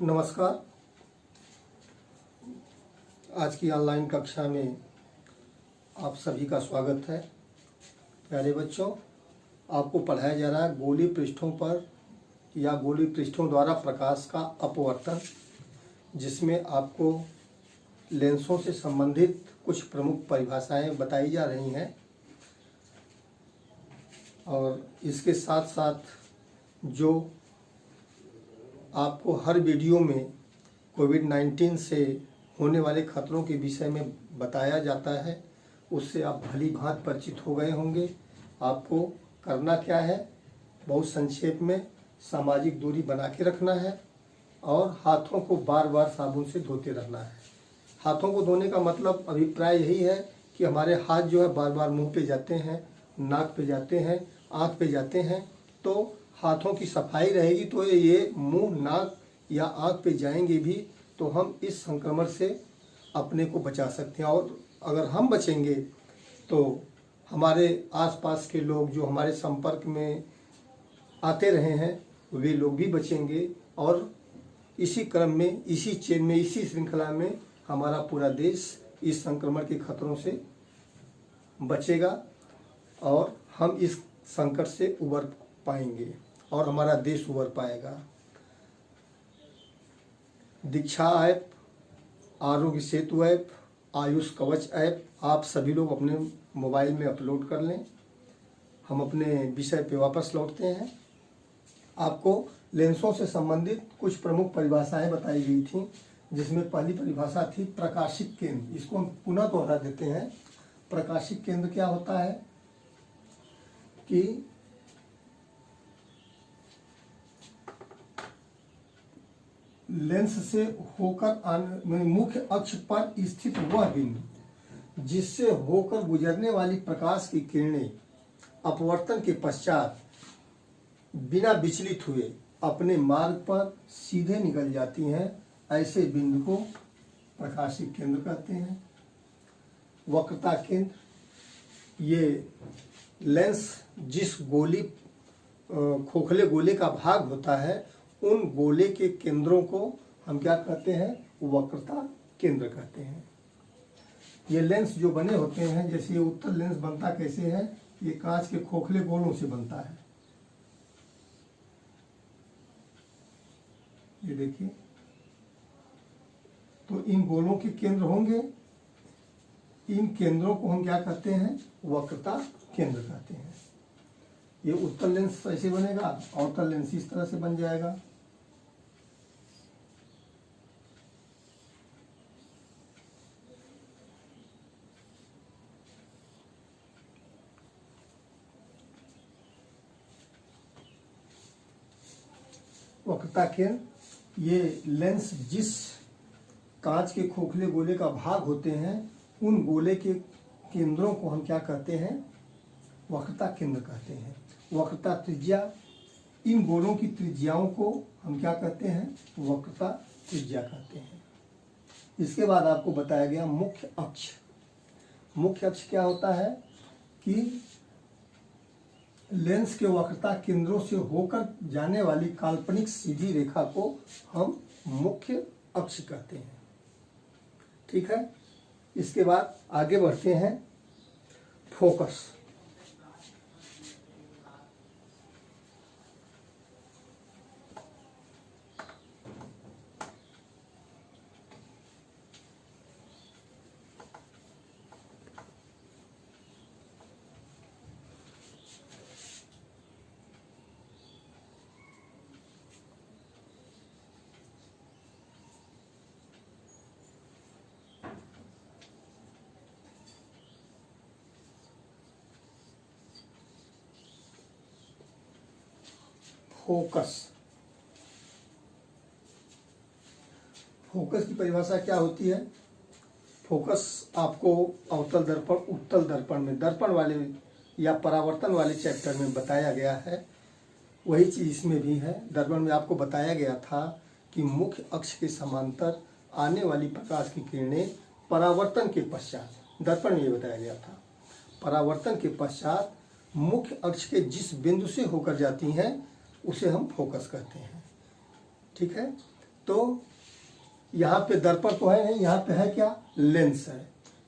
नमस्कार। आज की ऑनलाइन कक्षा में आप सभी का स्वागत है। प्यारे बच्चों, आपको पढ़ाया जा रहा है गोलीय पृष्ठों पर या गोलीय पृष्ठों द्वारा प्रकाश का अपवर्तन, जिसमें आपको लेंसों से संबंधित कुछ प्रमुख परिभाषाएं बताई जा रही हैं और इसके साथ साथ जो आपको हर वीडियो में कोविड-19 से होने वाले खतरों के विषय में बताया जाता है, उससे आप भली भांति परिचित हो गए होंगे। आपको करना क्या है, बहुत संक्षेप में सामाजिक दूरी बना के रखना है और हाथों को बार बार साबुन से धोते रहना है। हाथों को धोने का मतलब अभिप्राय यही है कि हमारे हाथ जो है बार बार मुंह पे जाते हैं, नाक पे जाते हैं, आँख पे जाते हैं, तो हाथों की सफाई रहेगी तो ये मुंह, नाक या आँख पे जाएंगे भी तो हम इस संक्रमण से अपने को बचा सकते हैं। और अगर हम बचेंगे तो हमारे आसपास के लोग जो हमारे संपर्क में आते रहे हैं वे लोग भी बचेंगे और इसी क्रम में, इसी चेन में, इसी श्रृंखला में हमारा पूरा देश इस संक्रमण के खतरों से बचेगा और हम इस संकट से उबर पाएंगे और हमारा देश उबर पाएगा। दीक्षा ऐप, आरोग्य सेतु ऐप, आयुष कवच ऐप आप सभी लोग अपने मोबाइल में अपलोड कर लें। हम अपने विषय पे वापस लौटते हैं। आपको लेंसों से संबंधित कुछ प्रमुख परिभाषाएं बताई गई थी, जिसमें पहली परिभाषा थी प्रकाशिक केंद्र। इसको हम पुनः दोहरा देते हैं। प्रकाशिक केंद्र क्या होता है कि लेंस से होकर आने मुख्य अक्ष पर स्थित वह बिंदु जिससे होकर गुजरने वाली प्रकाश की किरणें अपवर्तन के पश्चात बिना विचलित हुए अपने मार्ग पर सीधे निकल जाती हैं, ऐसे बिंदु को प्रकाशिक केंद्र कहते हैं। वक्रता केंद्र, ये लेंस जिस गोली खोखले गोले का भाग होता है उन गोले के केंद्रों को हम क्या कहते हैं, वक्रता केंद्र कहते हैं। ये लेंस जो बने होते हैं, जैसे ये उत्तल लेंस बनता कैसे है, ये कांच के खोखले गोलों से बनता है। ये देखिए, तो इन गोलों के केंद्र होंगे, इन केंद्रों को हम क्या कहते हैं, वक्रता केंद्र कहते हैं। ये उत्तल लेंस ऐसे बनेगा, अवतल लेंस इस तरह से बन जाएगा। वक्रता केंद्र, ये लेंस जिस कांच के खोखले गोले का भाग होते हैं उन गोले के केंद्रों को हम क्या कहते हैं, वक्रता केंद्र कहते हैं। वक्रता त्रिज्या, इन गोलों की त्रिज्याओं को हम क्या कहते हैं, वक्रता त्रिज्या कहते हैं। इसके बाद आपको बताया गया मुख्य अक्ष। मुख्य अक्ष क्या होता है कि लेंस के वक्रता केंद्रों से होकर जाने वाली काल्पनिक सीधी रेखा को हम मुख्य अक्ष कहते हैं। ठीक है, इसके बाद आगे बढ़ते हैं फोकस। फोकस, फोकस की परिभाषा क्या होती है। फोकस आपको अवतल दर्पण, उत्तल दर्पण में, दर्पण वाले या परावर्तन वाले चैप्टर में बताया गया है। वही चीज इसमें भी है। दर्पण में आपको बताया गया था कि मुख्य अक्ष के समांतर आने वाली प्रकाश की किरणें परावर्तन के पश्चात, दर्पण में ये बताया गया था, परावर्तन के पश्चात मुख्य अक्ष के जिस बिंदु से होकर जाती हैं उसे हम फोकस कहते हैं। ठीक है, तो यहाँ पे दर्पण तो है नहीं, यहाँ पे है क्या, लेंस है।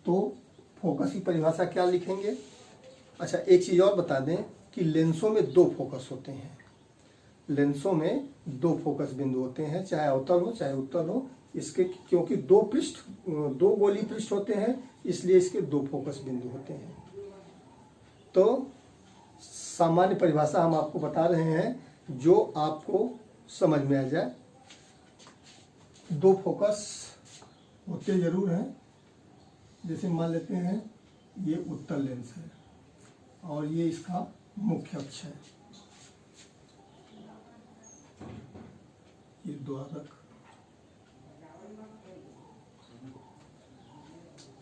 तो फोकस की परिभाषा क्या लिखेंगे। अच्छा, एक चीज़ और बता दें कि लेंसों में दो फोकस होते हैं। लेंसों में दो फोकस बिंदु होते हैं, चाहे अवतल हो चाहे उत्तल हो। इसके क्योंकि दो गोलीय पृष्ठ होते हैं, इसलिए इसके दो फोकस बिंदु होते हैं। तो सामान्य परिभाषा हम आपको बता रहे हैं जो आपको समझ में आ जाए। दो फोकस होते जरूर हैं। जैसे मान लेते हैं ये उत्तल लेंस है और ये इसका मुख्य अक्ष है, ये द्वारक।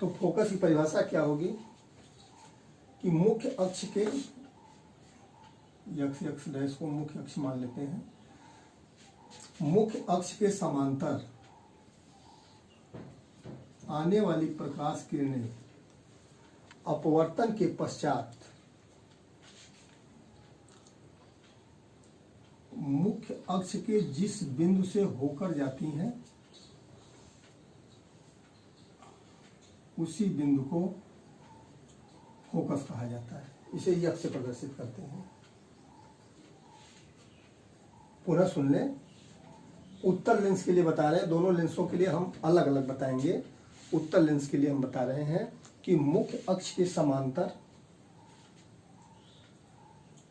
तो फोकस की परिभाषा क्या होगी कि मुख्य अक्ष के, एक्स डैश को मुख्य अक्ष मान लेते हैं, मुख्य अक्ष के समांतर आने वाली प्रकाश किरणें अपवर्तन के पश्चात मुख्य अक्ष के जिस बिंदु से होकर जाती हैं उसी बिंदु को फोकस कहा जाता है। इसे ये अक्ष से प्रदर्शित करते हैं। पुनः सुन लें, उत्तल लेंस के लिए बता रहे हैं, दोनों लेंसों के लिए हम अलग अलग बताएंगे। उत्तल लेंस के लिए हम बता रहे हैं कि मुख्य अक्ष के समांतर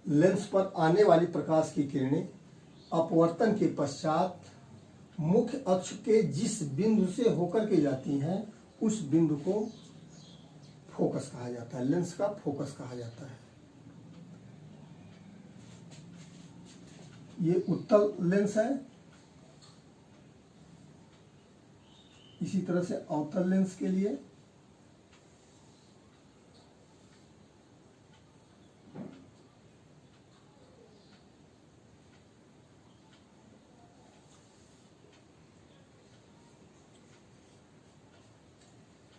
लेंस पर आने वाली प्रकाश की किरणें अपवर्तन के पश्चात मुख्य अक्ष के जिस बिंदु से होकर के जाती हैं उस बिंदु को फोकस कहा जाता है, लेंस का फोकस कहा जाता है। ये उत्तल लेंस है। इसी तरह से अवतल लेंस के लिए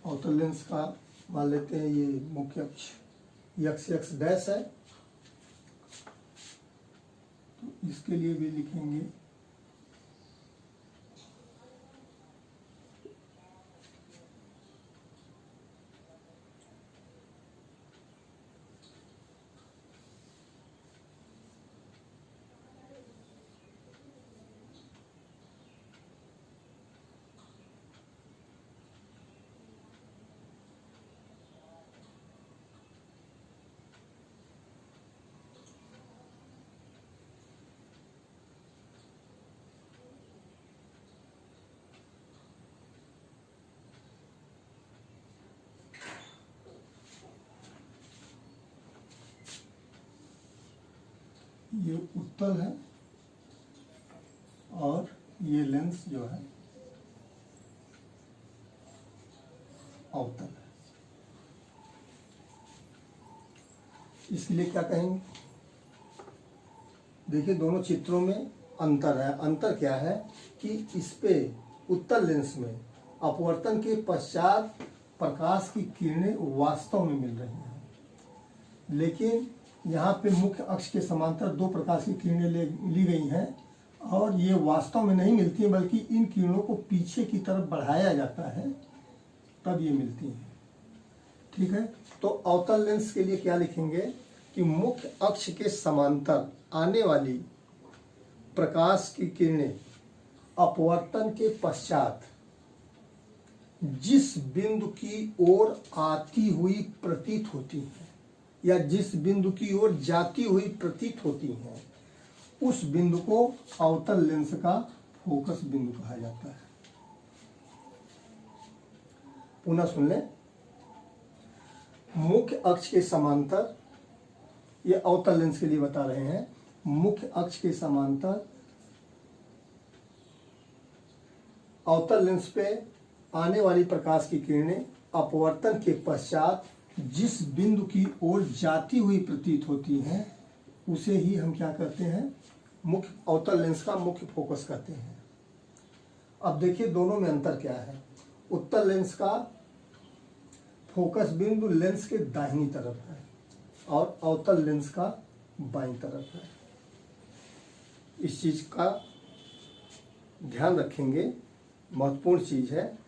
अवतल लेंस का मान लेते हैं ये मुख्य अक्ष एक्स डैश है, तो इसके लिए भी लिखेंगे ये उत्तल है और ये लेंस जो है अवतल है। इसके लिए क्या कहेंगे, देखिए दोनों चित्रों में अंतर है। अंतर क्या है कि इस पे उत्तल लेंस में अपवर्तन के पश्चात प्रकाश की किरणें वास्तव में मिल रही हैं, लेकिन यहाँ पे मुख्य अक्ष के समांतर दो प्रकाश की किरणें ली गई हैं और ये वास्तव में नहीं मिलती हैं, बल्कि इन किरणों को पीछे की तरफ बढ़ाया जाता है तब ये मिलती हैं। ठीक है, तो अवतल लेंस के लिए क्या लिखेंगे कि मुख्य अक्ष के समांतर आने वाली प्रकाश की किरणें अपवर्तन के पश्चात जिस बिंदु की ओर आती हुई प्रतीत होती हैं या जिस बिंदु की ओर जाती हुई प्रतीत होती हैं उस बिंदु को अवतल लेंस का फोकस बिंदु कहा जाता है। पुनः सुन लें, मुख्य अक्ष के समांतर, ये अवतल लेंस के लिए बता रहे हैं, मुख्य अक्ष के समांतर अवतल लेंस पे आने वाली प्रकाश की किरणें अपवर्तन के पश्चात जिस बिंदु की ओर जाती हुई प्रतीत होती हैं उसे ही हम क्या करते हैं, मुख्य अवतल लेंस का मुख्य फोकस कहते हैं। अब देखिए दोनों में अंतर क्या है। उत्तल लेंस का फोकस बिंदु लेंस के दाहिनी तरफ है और अवतल लेंस का बाईं तरफ है। इस चीज का ध्यान रखेंगे, महत्वपूर्ण चीज़ है,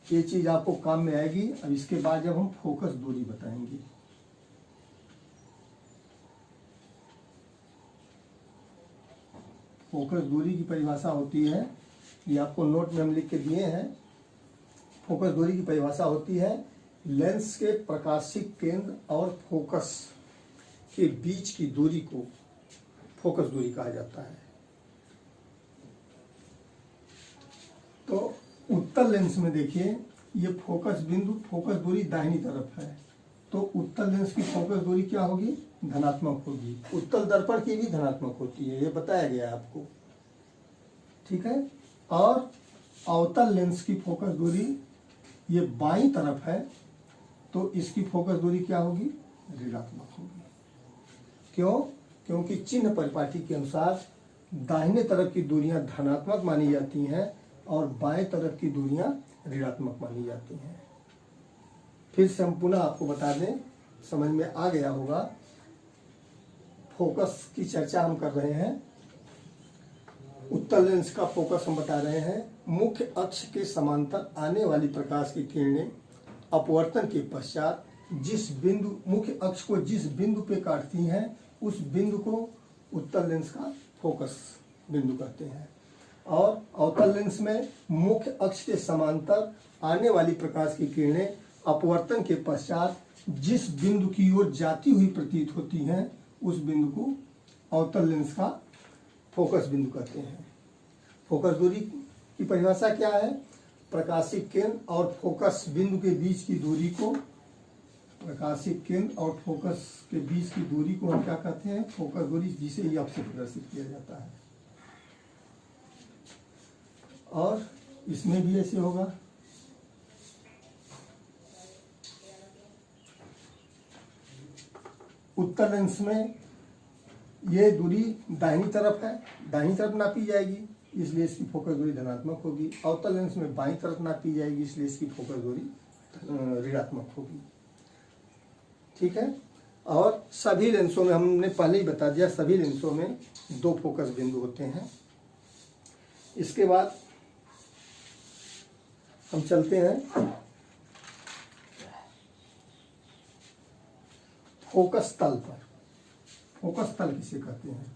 ये चीज़ आपको काम में आएगी। अब इसके बाद जब हम फोकस दूरी बताएंगे, फोकस दूरी की परिभाषा होती है, ये आपको नोट में हम लिख के दिए हैं। फोकस दूरी की परिभाषा होती है लेंस के प्रकाशिक केंद्र और फोकस के बीच की दूरी को फोकस दूरी कहा जाता है। तो उत्तल लेंस में देखिए, ये फोकस बिंदु, फोकस दूरी दाहिनी तरफ है, तो उत्तल लेंस की फोकस दूरी क्या होगी? धनात्मक होगी। उत्तल दर्पण की भी धनात्मक होती है, ये बताया गया है आपको, ठीक है। और अवतल लेंस की फोकस दूरी ये बाईं तरफ है, तो इसकी फोकस दूरी क्या होगी? ऋणात्मक होगी। क्यों? क्योंकि चिन्ह परिपाटी के अनुसार दाहिने तरफ की दूरियां धनात्मक मानी जाती हैं और बाएं तरफ की दूरियां ऋणात्मक मानी जाती हैं। फिर से हम पुनः आपको बता दें, समझ में आ गया होगा। फोकस की चर्चा हम कर रहे हैं, उत्तल लेंस का फोकस हम बता रहे हैं। मुख्य अक्ष के समांतर आने वाली प्रकाश की किरणें अपवर्तन के पश्चात जिस बिंदु, मुख्य अक्ष को जिस बिंदु पे काटती हैं, उस बिंदु को उत्तल लेंस का फोकस बिंदु कहते हैं। और अवतल लेंस में मुख्य अक्ष के समांतर आने वाली प्रकाश की किरणें अपवर्तन के पश्चात जिस बिंदु की ओर जाती हुई प्रतीत होती हैं, उस बिंदु को अवतल लेंस का फोकस बिंदु कहते हैं। फोकस दूरी की परिभाषा क्या है? प्रकाशिक केंद्र और फोकस बिंदु के बीच की दूरी को, प्रकाशिक केंद्र और फोकस के बीच की दूरी को हम क्या कहते हैं? फोकस दूरी, जिसे एफ से प्रदर्शित किया जाता है। और इसमें भी ऐसे होगा। उत्तल लेंस में ये दूरी दाहिनी तरफ है, दाहिनी तरफ नापी जाएगी, इसलिए इसकी फोकस दूरी धनात्मक होगी। अवतल लेंस में बाईं तरफ नापी जाएगी, इसलिए इसकी फोकस दूरी ऋणात्मक होगी, ठीक है। और सभी लेंसों में, हमने पहले ही बता दिया, सभी लेंसों में दो फोकस बिंदु होते हैं। इसके बाद हम चलते हैं फोकस तल पर। फोकस तल किसे कहते हैं?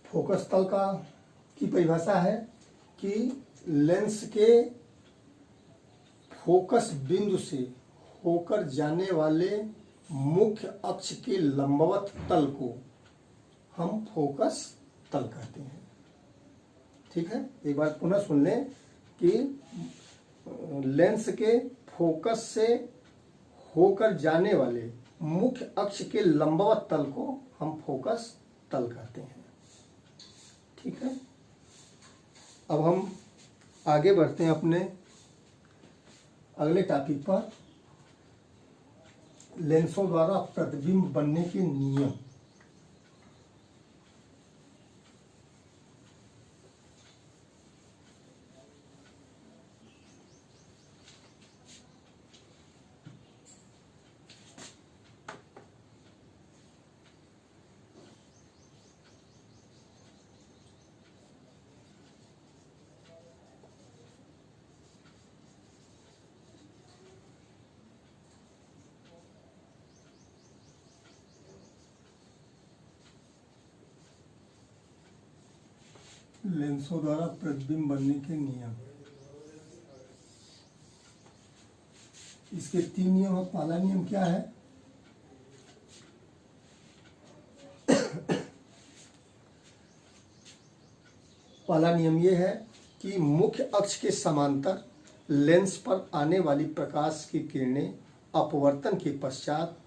फोकस तल की परिभाषा है कि लेंस के फोकस बिंदु से होकर जाने वाले मुख्य अक्ष के लंबवत तल को हम फोकस तल कहते हैं, ठीक है। एक बार पुनः सुन लें कि लेंस के फोकस से होकर जाने वाले मुख्य अक्ष के लंबवत तल को हम फोकस तल कहते हैं, ठीक है। अब हम आगे बढ़ते हैं अपने अगले टॉपिक पर, लेंसों द्वारा प्रतिबिंब बनने के नियम। लेंसों द्वारा प्रतिबिंब बनने के नियम, इसके 3 नियम है। पहला नियम क्या है? पहला नियम यह है कि मुख्य अक्ष के समांतर लेंस पर आने वाली प्रकाश की किरणें अपवर्तन के पश्चात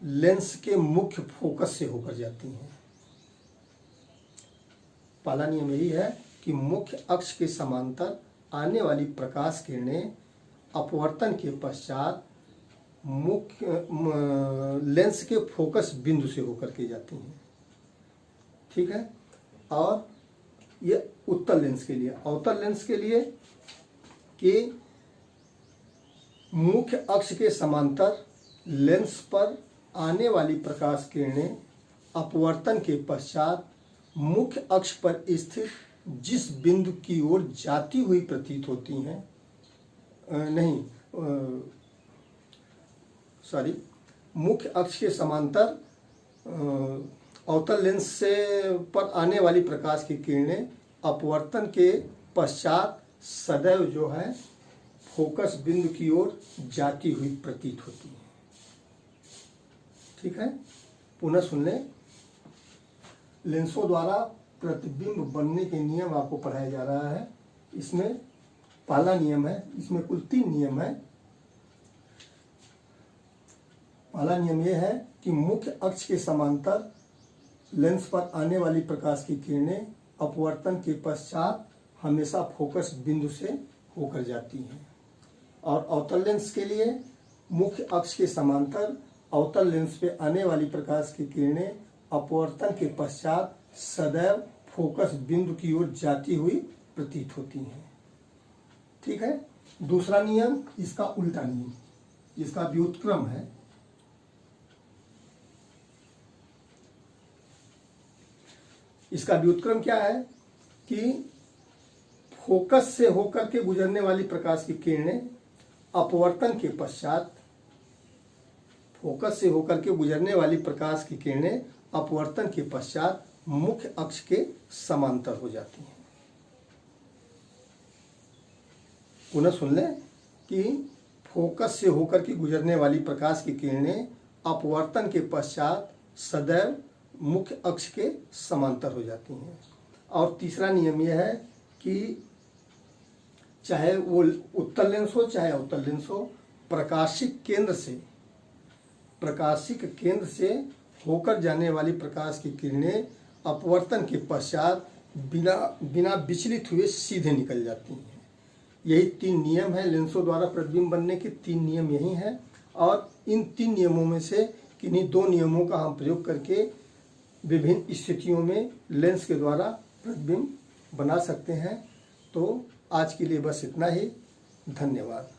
लेंस के मुख्य फोकस से होकर जाती हैं। पहला नियम यही है कि मुख्य अक्ष के समांतर आने वाली प्रकाश किरणें अपवर्तन के पश्चात लेंस के फोकस बिंदु से होकर के जाती हैं। ठीक है। और ये उत्तल लेंस के लिए। अवतल लेंस के लिए कि मुख्य अक्ष के समांतर लेंस पर आने वाली प्रकाश किरणें अपवर्तन के पश्चात मुख्य अक्ष पर स्थित जिस बिंदु की ओर जाती हुई प्रतीत होती हैं, मुख्य अक्ष के समांतर अवतल लेंस से पर आने वाली प्रकाश की किरणें अपवर्तन के पश्चात सदैव जो है फोकस बिंदु की ओर जाती हुई प्रतीत होती है। ठीक है। पुनः सुन लें। लेंसों द्वारा प्रतिबिंब बनने के नियम आपको पढ़ाया जा रहा है। इसमें पहला नियम है, इसमें कुल 3 नियम है। पहला नियम यह है कि मुख्य अक्ष के समांतर लेंस पर आने वाली प्रकाश की किरणें अपवर्तन के पश्चात हमेशा फोकस बिंदु से होकर जाती हैं। और अवतल लेंस के लिए मुख्य अक्ष के समांतर अवतल लेंस पे आने वाली प्रकाश की किरणें अपवर्तन के पश्चात सदैव फोकस बिंदु की ओर जाती हुई प्रतीत होती हैं। ठीक है। दूसरा नियम इसका उल्टा नियम, इसका व्युत्क्रम है। इसका व्युत्क्रम क्या है कि फोकस से होकर के गुजरने वाली प्रकाश की किरणें अपवर्तन के पश्चात, फोकस से होकर के गुजरने वाली प्रकाश की किरणें अपवर्तन के पश्चात मुख्य अक्ष के समांतर हो जाती हैं। पुनः सुन लें कि फोकस से होकर के गुजरने वाली प्रकाश की किरणें अपवर्तन के पश्चात सदैव मुख्य अक्ष के समांतर हो जाती हैं। और तीसरा नियम यह है कि चाहे वो उत्तल लेंस हो चाहे अवतल लेंस हो, प्रकाशिक केंद्र से होकर जाने वाली प्रकाश की किरणें अपवर्तन के पश्चात बिना विचलित हुए सीधे निकल जाती हैं। यही 3 नियम हैं। लेंसों द्वारा प्रतिबिंब बनने के 3 नियम यही हैं। और इन 3 नियमों में से किन्हीं 2 नियमों का हम प्रयोग करके विभिन्न स्थितियों में लेंस के द्वारा प्रतिबिंब बना सकते हैं। तो आज के लिए बस इतना ही। धन्यवाद।